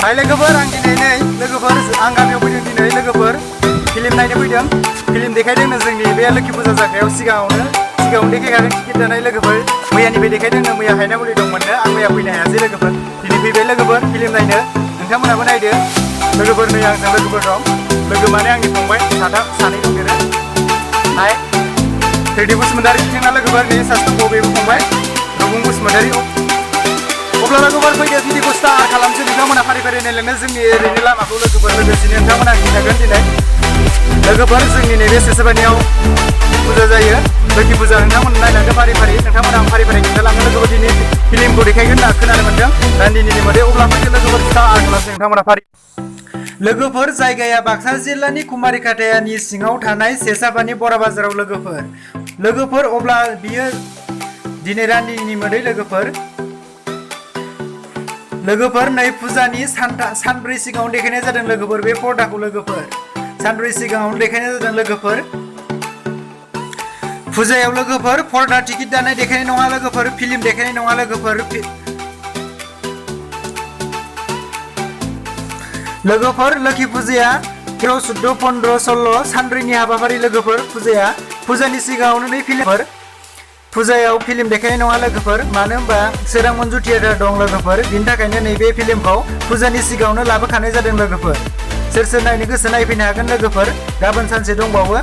हाय लोगोफोर आं दिनै लोगोफोर आं गामियाव फैदों दिनै लोगोफोर फिल्म नायनो फैदों फिल्म देखायदोंनो जोंनि बे लोखि फुजा जायगायाव सिगाङावनो देखायखादों टिकेट दानाय लोगोफोर मैयानिफ्राय देखायदोंनो मैया हायनामुलि दंमोननो आं मैया फैनो हायासै लोगोफोर दिनै फैबाय लोगोफोर फिल्म नायनो नोंथांमोनाबो नायदो लोगोफोर नै आंजों लोगोफोर दं लोगो माने आंनि फंबाय सानै दंदेरो हाय रेडि बसुमतारी बिथाङा लोगोफोर नै सासे दंबावो बेबो फंबाय रुबुं बसुमतारी अब्ला लोगोफोर फैदो भिडिअखौ स्टार्ट खालामसै नोंथांमोना फारि फारि नायलांनो जोंनि ओरैनो लामाखौ लोगोफोर लोगोसेनो नोंथांमोना खिन्थागोन दिनै लोगोफोर जोंनि नैबे सेसाबानियाव फुजा जायो लोखि फुजा नोंथांमोना नायलांदो फारि फारि नोंथांमोना आं फारि फारि खिन्थालांनो लोगोफोर दिनै फिल्मखौ देखायगोन होनना खोनानो मोन्दों रान्दिनिनि मोदै अब्ला फैदो लोगोफोर स्टार्ट खालामसै नोंथांमोना फारि लोगोफोर जायगाया बाक्सा जिल्लानि कुमारिकाटायानि सिङाव थानाय सेसाबानि बरा बाजाराव लोगोफोर अब्ला बियो दिनै रान्दिनिनि मोदै लोगोफोर नै फुजानि सानब्रै सिगाङाव देखायनाय जादों लोगोफोर बे पर्दाखौ लोगोफोर सानब्रै सिगाङाव देखायनाय जादों लोगोफोर फुजायाव लोगोफोर पर्दा टिकेट दानाय देखायनाय नङा लोगोफोर फिल्म देखायनाय नङा लोगोफोर लोखि फुजाया 13, 14, 15, 16 सानब्रैनि हाबाफारि लोगोफोर फुजानि सिगाङावनो नै फिल्मफोर फुजायाव फिल्म देखायनाय नङा लोगोफोर मानो होनबा सोरां मन्जु थियेटार दं लोगोफोर बिनि थाखायनो नैबे फिल्मखौ फुजानि सिगाङावनो लाबोखानाय जादों लोगोफोर सोर नायनो गोसो नायफैनो हागोन लोगोफोर गाबोन सानसे दंबावो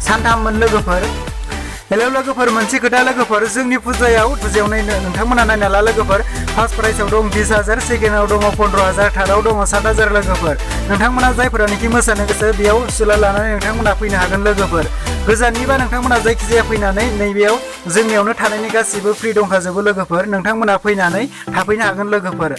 सानथाममोन लोगोफोर हेलौ लोगोफोर मोनसे खोथा लोगोफोर जोंनि फुजायाव नायनो नोंथांमोना नायना ला लोगोफोर फार्स्ट प्राइजआव दं 20,000 सेकेन्डआव दङ 15,000 थार्डआव दङ 7,000 लोगोफोर नोंथांमोना जायफोरानोखि मोसानो गोसो बेयाव सुला लानानै नोंथांमोना फैनो हागोन लोगोफोर गोजाननिबा नोंथांमोना जायखिजाया फैनानै नैबेयाव जोंनियावनो थानायनि गासिबो फ्रि दंखाजोबो लोगोफोर नोंथांमोना फैनानै थाफैनो हागोन लोगोफोर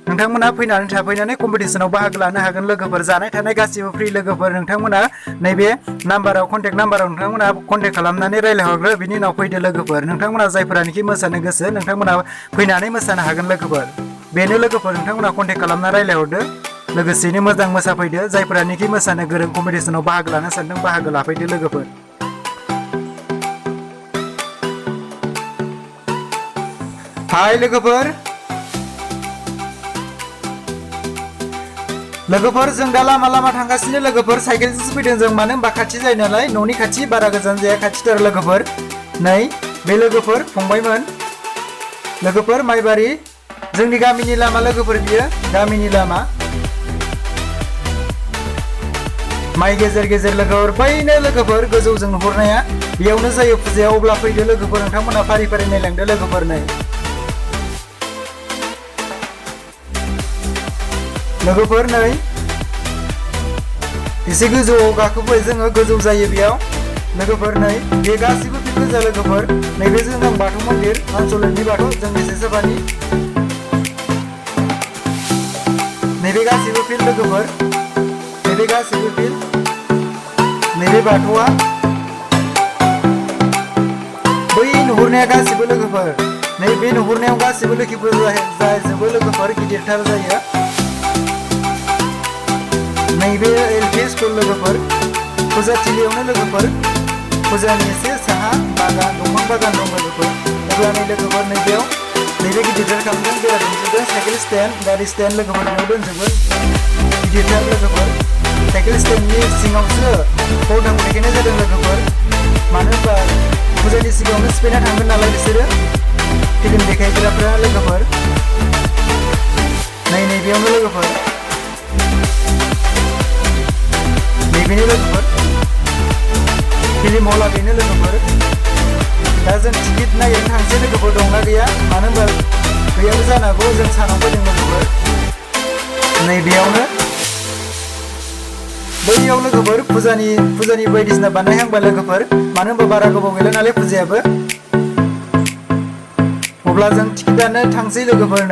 नोंथांमोना फैनानै थाफैनानै कम्पिटिसनाव बाहागो लानो हागोन लोगोफोर जानाय थानाय गासिबो फ्रि लोगोफोर नोंथांमोना नैबे नाम्बाराव कन्टेक्ट नाम्बाराव नोंथांमोना कन्टेक्ट खालामनानै रायज्लायहरग्रो बिनि उनाव फैदो लोगोफोर नोंथांमोना जायफोरानोखि मोसानो गोसो नोंथांमोना फैनानै मोसानो हागोन लोगोफोर बेनो लोगोफोर नोंथांमोना कन्टेक्ट खालामना रायज्लायहरदो लोगोसेनो मोजां मोसाफैदो जायफोरानोखि मोसानो गोरों कम्पिटिसनाव बाहागो लानो सानदों बाहागो लाफैदो लोगोफोर हाय लोगोफोर जों दा लामा थांगासिनो लोगोफोर साइकेलजोंसो फैदों जों मानो होनबा खाथि जायो नालाय न'नि खाथि बारा गोजान जाया खाथिथार लोगोफोर नै बे लोगोफोर फंबायमोन लोगोफोर माइबारि जोंनि गामिनि लामा लोगोफोर बियो गामिनि लामा माइ गेजेर लोगोफोर बैनो लोगोफोर गोजौजों नुहुरनाया बेयावनो जायो फुजाया अब्ला फैदो लोगोफोर नोंथांमोना फारि फारि नायलांदो लोगोफोर नै लोगोफोर नै एसे गोजौआव गाखोबाय जोङो गोजौ जायो बेयाव लोगोफोर नै बे गासिबो फिल्ड गोजा लोगोफोर नैबे जों बाथौ मन्दिर आनसलिकनि बाथौ जोंनि सेसाबानि नैबे गासिबो फिल्ड लोगोफोर नैबे गासिबो फिल्ड नैबे बाथौआ बै नुहुरनाया गासिबो लोगोफोर नैबे नुहुरनायाव गासिबो लोखि फुजा जाजोबो लोगोफोर गिदिरथार जायो नैबे LP स्कुल लोगोफोर फुजाथिलियावनो लोगोफोर फुजानि एसे साहा बागान दंफां बागान दं लोगोफोर अब्ला नै लोगोफोर नैबेयाव नैबे गिदिरथार खालामदों बेरा दोनजोबदों साइकेल स्टेन्ड गारि स्टेन्ड लोगोफोर बेयाव दोनजोबगोन गिदिरथार लोगोफोर साइकेल स्टेन्डनि सिङावसो पर्दाखौ देखायनाय जादों लोगोफोर मानो होनबा फुजानि सिगाङावनो सिफायना थांगोन नालाय बिसोरो फिल्म देखायग्राफ्रा लोगोफोर नैबेयावनो लोगोफोर बेनो लोगोफोर फिल्म हला बेनो लोगोफोर दा जों टिकेट नागिरनो थांसै लोगोफोर दंना गैया मानो होनबा गैयाबो जानो हागौ जों सानाव फैदों लोगोफोर नैबेयावनो बैयाव लोगोफोर फुजानि बायदिसिना बानायहांबाय लोगोफोर मानो होनबा बारा गोबाव गैला नालाय फुजायाबो अब्ला जों टिकेट दानो थांसै लोगोफोर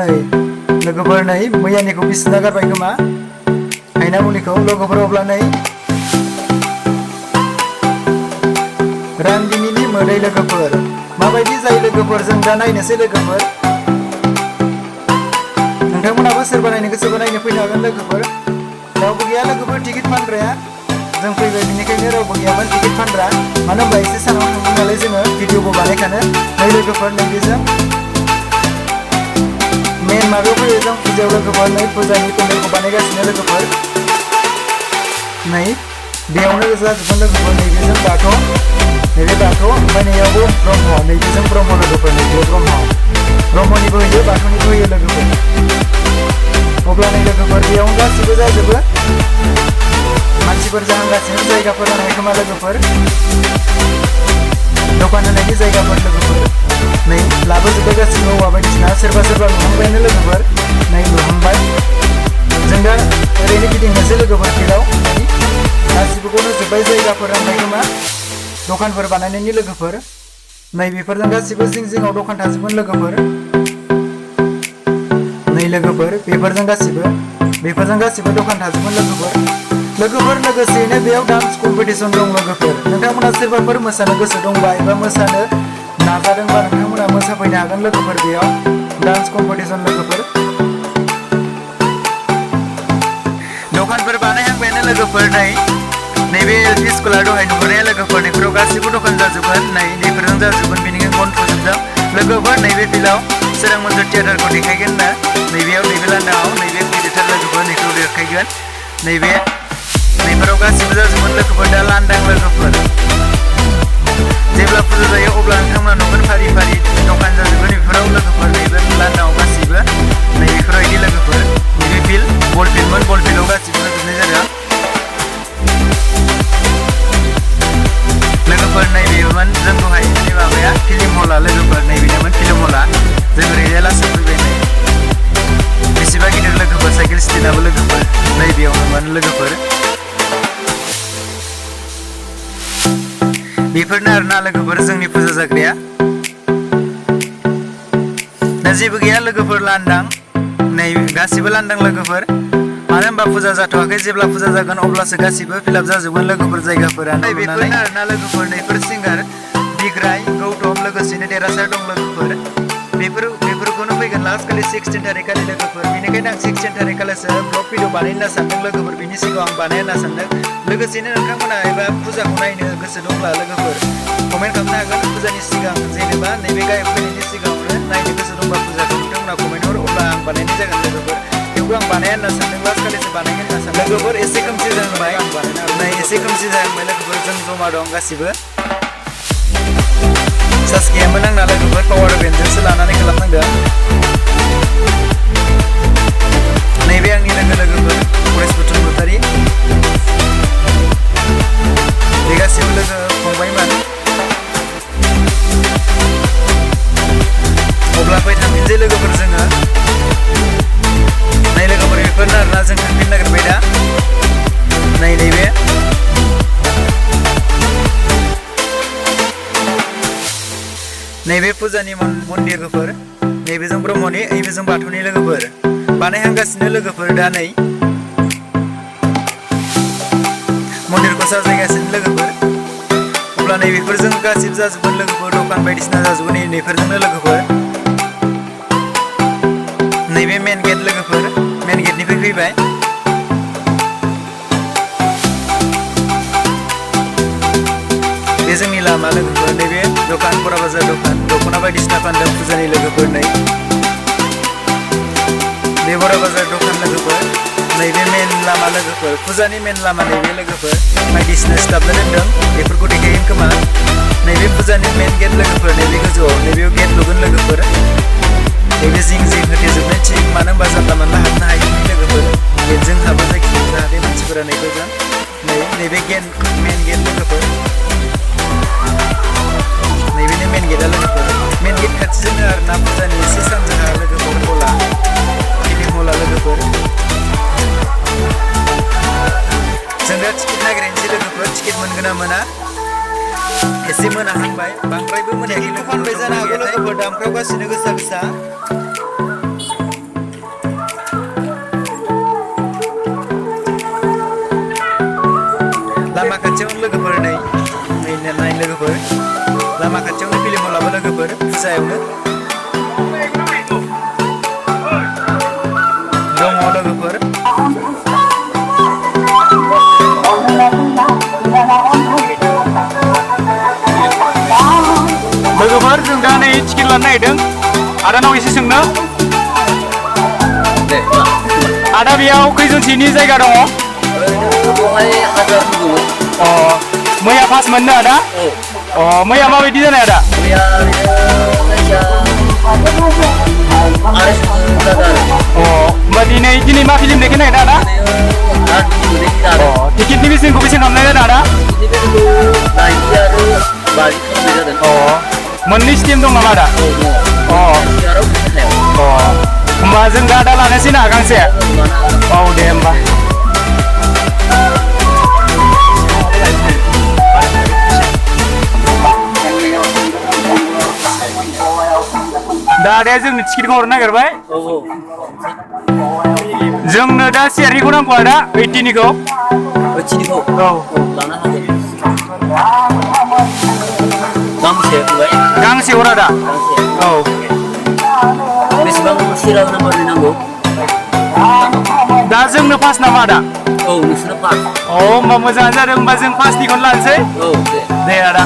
नै मैयानिखौ बिसिना गारबाय खोमा हायनामुलिखौ लोगोफोर अब्ला नै रान्दिनिनि मोदै लोगोफोर माबायदि जायो लोगोफोर जों दा नायनोसै लोगोफोर नोंथांमोनाबो सोरबा नायनो गोसोबा नायनो फैनो हागोन लोगोफोर रावबो गैया लोगोफोर टिकेट फानग्राया जों फैबाय बेनिखायनो रावबो गैयामोन टिकेट फानग्रा मानो होनबा एसे सानाव थांगोन नालाय जोङो भिडिअबो बानायखानो नै लोगोफोर नैबेजों मेन माबायाव फैयो जों फुजायाव लोगोफोर नै फुजानि पेन्डेलखौ बानायगासिनो लोगोफोर नै बेयावनो जाजोबगोन लोगोफोर नैबे जों बाथौ नैबे बाथौ ओमफ्राय नैयावबो ब्रह्म नैबे जों ब्रह्म लोगोफोर नैबे ब्रह्मनिबो होयो बाथौनिबो होयो लोगोफोर अब्ला नै लोगोफोर बेयावनो गासिबो जाजोबो मानसिफोर जाहांगासिनो जायगाफोर होनाय खोमा लोगोफोर दखान होनायनि जायगाफोर लोगोफोर नै लाबोजोब्बाय गासिबो औवा बायदिसिना सोरबा लुहांबायानो लोगोफोर नै लुहांबाय जों दा ओरैनो गिदिंनोसै लोगोफोर फिल्डआव नै गासिबोखौनो जोब्बाय जायगाफोर होनाय खोमा दखानफोर बानायनायनि लोगोफोर नै बेफोरजों गासिबो जिं जिङाव दखान थाजोबगोन लोगोफोर नै लोगोफोर बेफोरजों गासिबो दखान थाजोबगोन लोगोफोर लोगोसेयैनो बेयाव डान्स कम्पिटिसन दं लोगोफोर नोंथांमोना सोरबाफोर मोसानो गोसो दंबा एबा मोसानो नाजादोंबा नोंथांमोना मोसाफैनो हागोन लोगोफोर बेयाव डान्स कम्पिटिसन लोगोफोर दखानफोर बानायहांबायानो लोगोफोर नैबे एलपि स्कुला दहाय नुहुरनाया लोगोफोर नैफोराव गासिबो दखान जाजोबगोन नैफोरजों जाजोबगोन बेनिखायनो बन्द थ'जोबदों लोगोफोर नैबे फिल्डआव सोरां मन्दिर थियेटारखौ देखायगोन ना नैबेयाव नैबे लान्दाङाव नैबे फैदेरथार लोगोफोर नैखौ देखायगोन नैफोराव गासिबो जाजोबगोन लोगोफोर दा लान्दां लोगोफोर जेब्ला फुजा जायो अब्ला नोंथांमोना नुगोन फारि फारि दखान जाजोबगोन बेफोराव लोगोफोर नैबे लान्दाङाव गासिबो नैबेफोराव इदि लोगोफोर नैबे फिल्ड बल फिल्डमोन बल फिल्डआव गासिबो होजोबनाय जादों लोगोफोर नैबेमोन जों दहाय माबाया फिल्म हला लोगोफोर नैबेनोमोन फिल्म हला जों ओरैजाय लासै फैबाय नै बेसेबा गिदिर लोगोफोर साइकेल स्टेन्डआबो लोगोफोर नैबेयावनोमोन लोगोफोर बेफोरनो आरोना लोगोफोर जोंनि फुजा जाग्राया दा जेबो गैया लोगोफोर लांदां नै गासिबो लांदां लोगोफोर मानो होनबा फुजा जाथ'वाखै जेब्ला फुजा जागोन अब्लासो गासिबो फिलाप जाजोबगोन लोगोफोर जायगाफोरा बेफोरनो आरोना लोगोफोर नैफोर सिंगार बिग्राय गौतम लोगोसेनो देरहासार दं लोगोफोर बेफोरखौनो फैगोन लास्ट खालि 16 थारिख खालि लोगोफोर बेनिखायनो आं 16 थारिख खालिसो ब्लग भिडिअ बानायनो होनना सानदों लोगोफोर बिनि सिगाङाव आं बानायनो होनना सानदों लोगोसेनो नोंथांमोना एबा फुजाखौ नायनो गोसो दंब्ला लोगोफोर कमेन्ट खालामनो हागोन फुजानि सिगां जेनेबा नैबे गायक फैनायनि सिगाङावनो नायनो गोसो दंबा फुजाखौ नोंथांमोना कमेन्ट हर अब्ला आं बानायनाय जागोन लोगोफोर थेवबो आं बानाया होनना सानदों लास्ट खालिसो बानायगोन होनना सानदों लोगोफोर एसे खोमसि जाहांबाय नै एसे खोमसि जाहांबाय लोगोफोर जों जमा दं गासिबो चार्ज गैयामोन आंना लोगोफोर पावार बेंकजोंसो लानानै खालामनांदों नैबे आंनि लोगोफोर फरेस्ट बसुमतारी बे गासिबो लोगो फंबायमोन अब्ला फै थांफिनसै लोगोफोर जोङो नै लोगोफोर बेफोरनो आरोना जों थांफिननो नागिरबाय दा नैबे नैबे फुजानि मन्दिरफोर नैबे जों ब्रह्मनि नैबे जों बाथौनि लोगोफोर बानायहांगासिनो लोगोफोर दा नै मन्दिरखौ साजायगासिनो लोगोफोर अब्ला नैबेफोरजों गासिबो जाजोबगोन लोगोफोर दखान बायदिसिना जाजोबगोन नैफोरजोंनो लोगोफोर नैबे मेन गेट लोगोफोर मेन गेटनिफ्राय फैबाय बे जोंनि लामा लोगोफोर नैबे दखान बरा बाजार दखान दख'ना बायदिसिना फानदों फुजानि लोगोफोर नै बे बरा बाजार दखान लोगोफोर नैबे मेन लामा लोगोफोर फुजानि मेन लामा नैबे लोगोफोर बायदिसिना सिथाबना दोनदों बेफोरखौ देखायगोन खोमा नैबे फुजानि मेन गेट लोगोफोर नैबे गोजौआव नैबेयाव गेट लुगोन लोगोफोर नैबे जिं जिं होथेजोबनाय थिग मानो होनबा जानला मानला हाबनो हायैनि लोगोफोर गेटजों हाबो जायखिजाया जाहाथे मानसिफोरा नैबेजों नैबे गेट मेन गेट लोगोफोर नैबेनो मेन गेटआ लोगोफोर मेन गेट खाथिजोंनो आरोना फुजानि एसे सानजाहा लोगोफोर हला फिल्म हला लोगोफोर जों दा टिकेट नागिरनोसै लोगोफोर टिकेट मोनगोन ना मोना एसे मोनाहांबाय बांद्रायबो मोनायाखै फानबाय जानो हागौ लोगोफोर दामफ्राव गासिनो गोसा गोसा लामा खाथियावनो लोगोफोर नाय लोगोफोर लामा खाथियावनो फिल्म हलाबो लोगोफोर फुजायावनो दङ लोगोफोर लोगोफोर जों दा नै टिकेट लानो नागिरदों आदानाव एसे सोंनो दे आदा बेयाव खैजनसोनि जायगा दङ बेवहाय हाजार दङ अ मैया पास मोननो आदा अ मैया माबायदि जानाय आदा मैया अ होमबा दिनै मा फिल्म देखायनो नागिरदों आदा टिकेटनि बेसेनखौ बेसेन खालामनाय जादों आदा अ मोननै स्टिम दं नामा आदा अ होमबा जों दा लानोसै ना गांसे औ दे होमबा दा आदाया जोंनो टिकेटखौ हरनो नागिरबाय जोंनो दा सियारनिखौ नांगौ आदा 80निखौ औ लानो हागोन गांसे हर आदा औ बेसेबां सिरियाल नाम्बारनि नांगौ दा जोंनो पास नामा आदा औ नोंसोरनो पास अ होमबा मोजाङानो जादों होमबा जों पासनिखौनो लानोसै औ दे आदा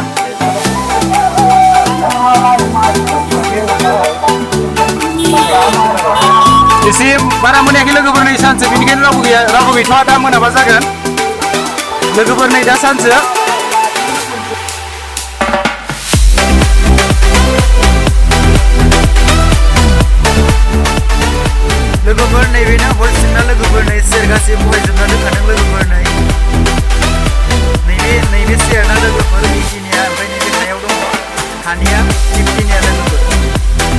एसे बारा मोनायाखै लोगोफोर नै सानसो बेनिखायनो रावबो गैथ'वा दा मोनाबा जागोन लोगोफोर नै दा सानसो लोगोफोर नैबेनो हरसिमना लोगोफोर नै सेर गासै बहायजोबना दोनखादों लोगोफोर नैबे सेरना लोगोफोर 80निया ओमफ्राय नैबे हायाव दङ हानिया 50निया लोगोफोर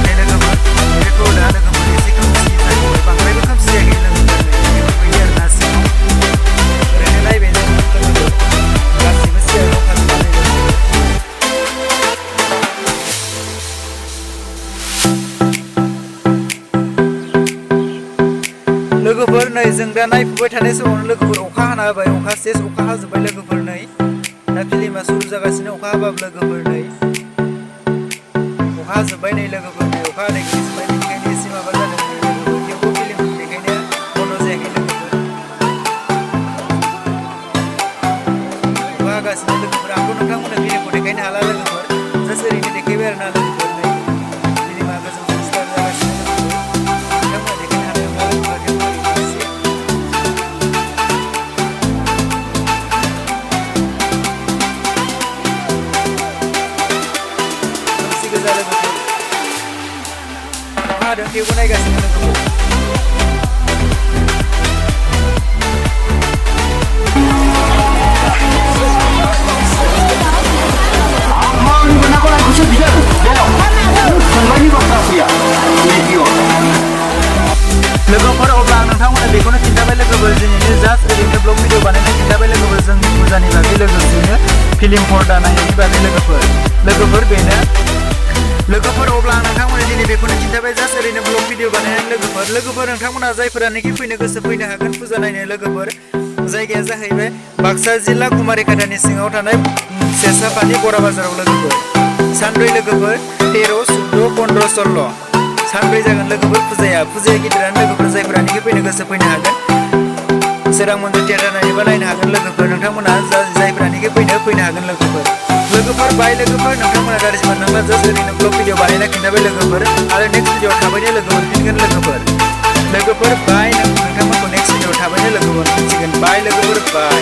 नै लोगोफोर नैबे टला लोगोफोर एसे खोमसि जायो बांद्रायबो खोमसि जायाखै लोगोफोर बेफोरबायदि आरो ना सिङाव ओरैनो नायबाय जों लोगोफोर गासैबो सेराव खाजोबनानै लोगोफोर नै जों दा नायफुबाय थानाय समावनो लोगोफोर अखा हाना होबाय अखा सेस अखा हाजोब्बाय लोगोफोर नै दा फिल्मा सुरु जागासिनो अखा हाबाबो लोगोफोर नै अखा हाजोब्बाय नै लोगोफोर नै अखा हानाय गैजोब्बाय बेनिखायनो एसे माबा जादों नै लोगोफोर थेवबो फिल्म बेखायनो बन्द' जायाखै लोगोफोर अखा हागासिनो लोगोफोर आंथ' नोंथांमोननो फिल्मखौ देखायनो हाला लोगोफोर जास्ट ओरैनो देखायबाय आरो ना लोगोफोर नै फिल्मा गोजौजों स्टार्ट जागासिनो लोगोफोर नोंथांमोना देखायनो हानाय नंला लोगोफोर हादों थेवबो नायगासिनो लोगोफोर लोगोफोर अब्ला आं नोंथांमोननो बेखौनो खिन्थाबाय लोगोफोर दिनैनो जास्ट ओरैनो ब्लग भिडिअ बानायना खिन्थाबाय लोगोफोर जोंनि फुजानि बागै लोगोसेनो फिल्म पर्दा नायनायनि बागै लोगोफोर बेनो लोगोफोर अब्ला आं नोंथांमोननो दिनै बेखौनो खिन्थाबाय जास्ट ओरैनो ब्लग भिडिअ बानायनानै लोगोफोर नोंथांमोना जायफोरानोखि फैनो गोसो फैनो हागोन फुजा नायनो लोगोफोर जायगाया जाहैबाय बाक्सा जिल्ला कुमारिखाटानि सिङाव थानाय सेरसापानि बरा बाजाराव लोगोफोर सानब्रै लोगोफोर 13, 14, 15, 16 सानब्रै जागोन लोगोफोर फुजाया गिदिरानो लोगोफोर जायफोरानोखि फैनो गोसो फैनो हागोन सोरां मन्दिर थियेटार नायनोबा नायनो हागोन लोगोफोर नोंथांमोना जायफोरानोखि फैनो हागोन लोगोफोर बाय लोगोफोर नोंथांमोना गाज्रि मोननांला जास्ट ओरैनो ब्लग भिडिअ बानायना खिन्थाबाय लोगोफोर आरो नेक्स्ट भिडिअ थाबैनो लोगो मोनफिनगोन लोगोफोर बाय नोंथांमोनखौ नेक्स्ट भिडिअ थाबैनो लोगो मोनफिनसिगोन बाय लोगोफोर बाय